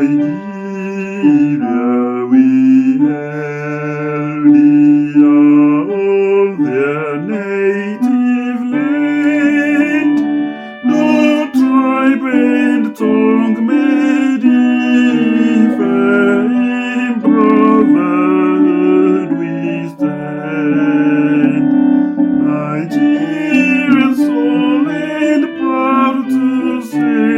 Nigeria, we held of their native land. No tribe and tongue may differ, in brotherhood we stand. Nigerian soul and proud to say,